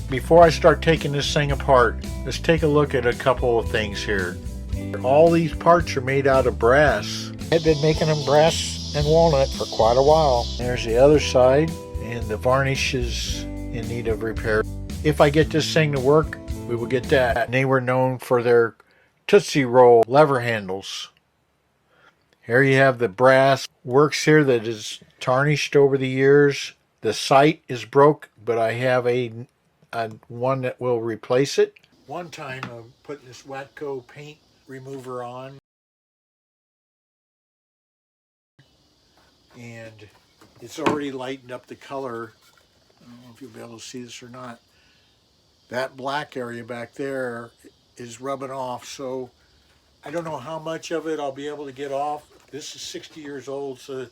Before I start taking this thing apart, let's take a look at a couple of things here. All these parts are made out of brass. I've been making them brass and walnut for quite a while. There's the other side, and the varnish is in need of repair. If I get this thing to work, we will get that. And they were known for their Tootsie Roll lever handles. Here you have the brass works here that is tarnished over the years. The sight is broke, but I have a one that will replace it. One time I'm putting this Watco paint remover on, and it's already lightened up the color. I don't know if you'll be able to see this or not. That black area back there is rubbing off, so I don't know how much of it I'll be able to get off. This is 60 years old, so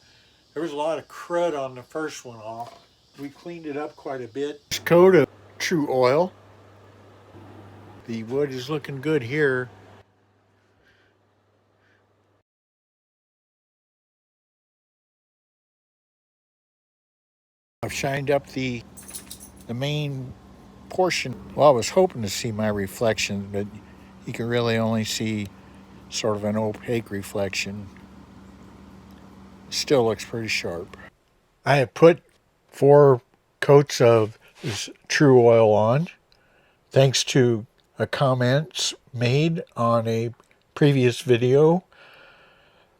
there was a lot of crud on the first one off. We cleaned it up quite a bit. This coat of True Oil. The wood is looking good here. I've shined up the main portion. Well, I was hoping to see my reflection, but you can really only see sort of an opaque reflection. Still looks pretty sharp. I have put 4 coats of this True Oil on, thanks to a comment made on a previous video.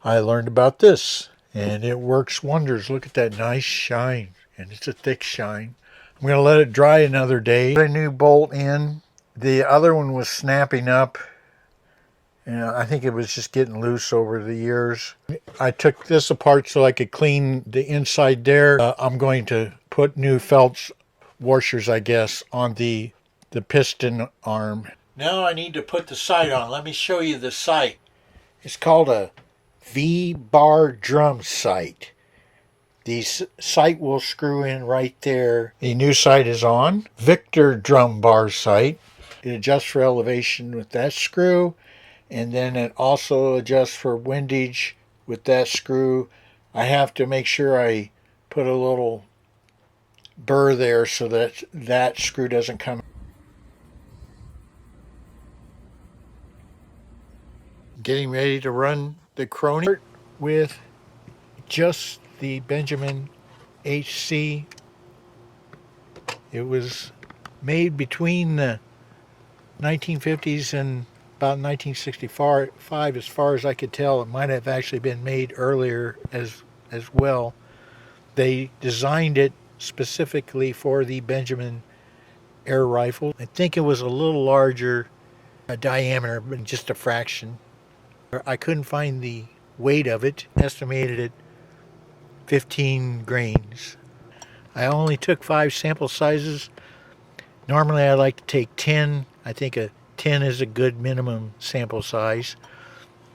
I learned about this, and it works wonders. Look at that nice shine, and it's a thick shine. I'm going to let it dry another day. Put a new bolt in. The other one was snapping up. I think it was just getting loose over the years. I took this apart so I could clean the inside there. I'm going to put new Phelps washers, I guess, on the piston arm. Now I need to put the sight on. Let me show you the sight. It's called a V-bar drum sight. The sight will screw in right there. The new sight is on. Victor drum bar sight. It adjusts for elevation with that screw, and then it also adjusts for windage with that screw. I have to make sure I put a little burr there so that that screw doesn't come. Getting ready to run the Crony with just the Benjamin HC. It was made between the 1950s and about 1965, as far as I could tell. It might have actually been made earlier as well. They designed it specifically for the Benjamin air rifle. I think it was a little larger diameter, but just a fraction. I couldn't find the weight of it. Estimated at 15 grains. I only took 5 sample sizes. Normally I like to take 10. I think a 10 is a good minimum sample size.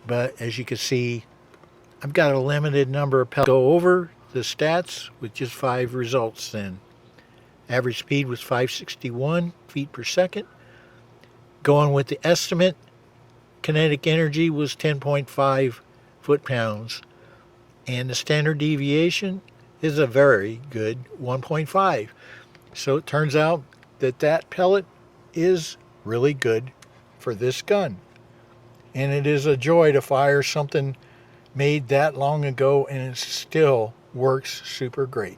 But as you can see, I've got a limited number of pellets. Go over the stats with just 5 results then. Average speed was 561 feet per second. Going with the estimate, kinetic energy was 10.5 foot-pounds. And the standard deviation is a very good 1.5. So it turns out that that pellet is really good for this gun. And it is a joy to fire something made that long ago, and it still works super great.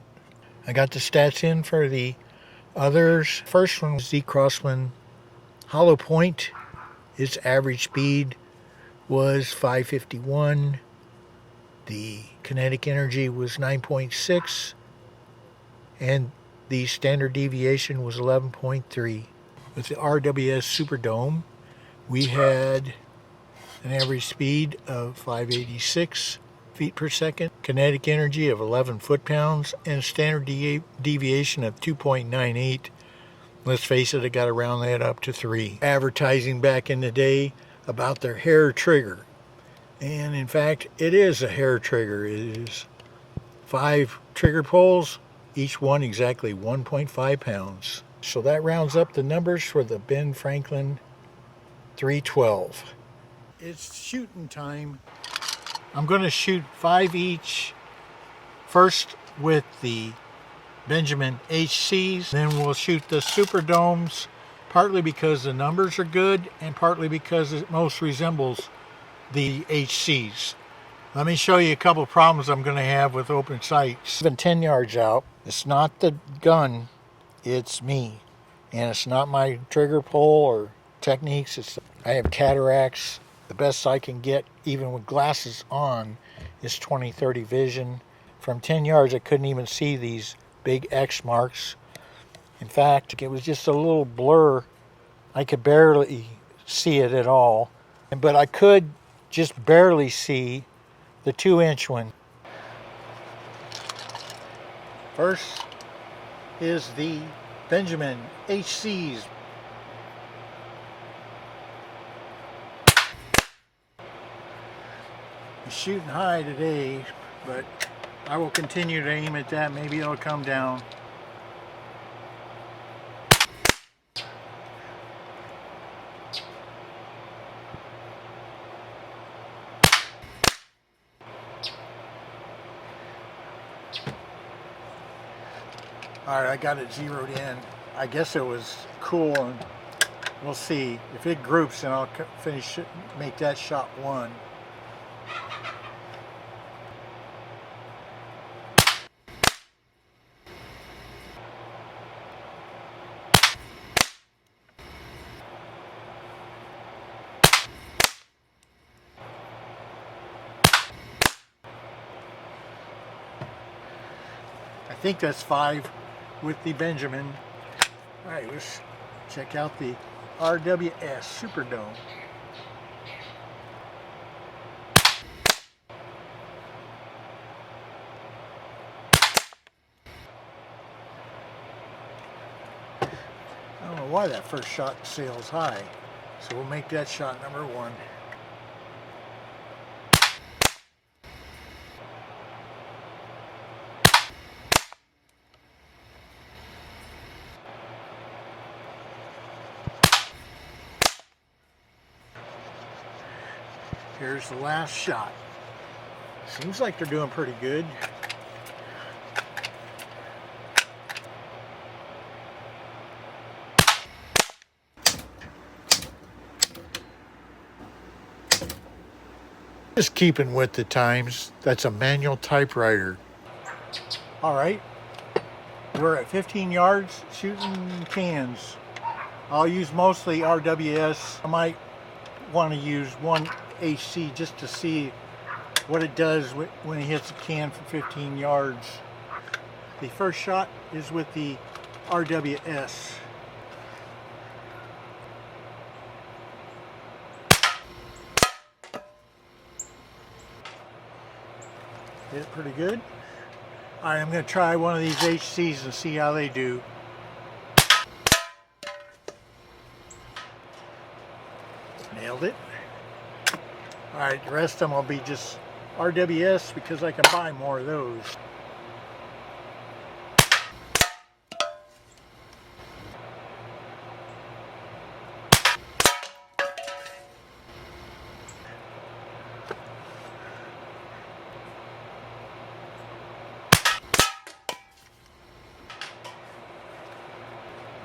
I got the stats in for the others. First one was the Crosman hollow point. Its average speed was 551. The kinetic energy was 9.6, and the standard deviation was 11.3. With the RWS Superdome, we had an average speed of 586 feet per second, kinetic energy of 11 foot-pounds, and standard deviation of 2.98. Let's face it, I got to round that up to 3. Advertising back in the day about their hair trigger. And in fact, it is a hair trigger. It is 5 trigger pulls, each one exactly 1.5 pounds. So that rounds up the numbers for the Ben Franklin 312. It's shooting time. I'm going to shoot 5 each. First with the Benjamin HCs. Then we'll shoot the Super Domes, partly because the numbers are good and partly because it most resembles the HCs. Let me show you a couple problems I'm going to have with open sights. Even 10 yards out, it's not the gun, it's me. And it's not my trigger pull or techniques. I have cataracts. The best I can get, even with glasses on, is 20/30 vision. From 10 yards, I couldn't even see these big X marks. In fact, it was just a little blur. I could barely see it at all. But I could just barely see the 2-inch one. First is the Benjamin HCs. He's shooting high today, but I will continue to aim at that. Maybe it'll come down. Alright, I got it zeroed in. I guess it was cool, and we'll see. If it groups, then I'll finish it, make that shot 1. I think that's 5 with the Benjamin. Alright, let's check out the RWS Superdome. I don't know why that first shot sails high, so we'll make that shot number 1. Here's the last shot. Seems like they're doing pretty good. Just keeping with the times. That's a manual typewriter. Alright, we're at 15 yards shooting cans. I'll use mostly RWS. I might want to use one HC just to see what it does when it hits a can from 15 yards. The first shot is with the RWS. Hit it pretty good. Alright, I'm going to try one of these HCs and see how they do. Nailed it. Alright, the rest of them will be just RWS because I can buy more of those.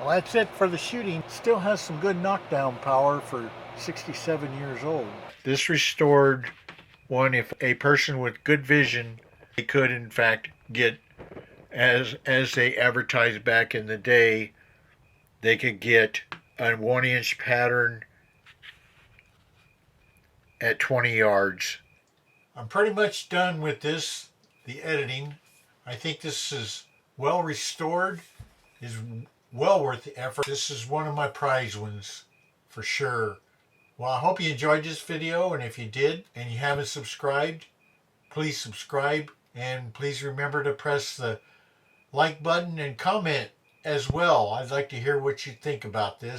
Well, that's it for the shooting. Still has some good knockdown power for 67 years old. This restored one if a person with good vision, they could in fact get, as they advertised back in the day, they could get a 1-inch pattern at 20 yards. I'm pretty much done with this, the editing. I think this is well restored, is well worth the effort. This is one of my prize ones for sure. Well, I hope you enjoyed this video, and if you did and you haven't subscribed, please subscribe, and please remember to press the like button and comment as well. I'd like to hear what you think about this.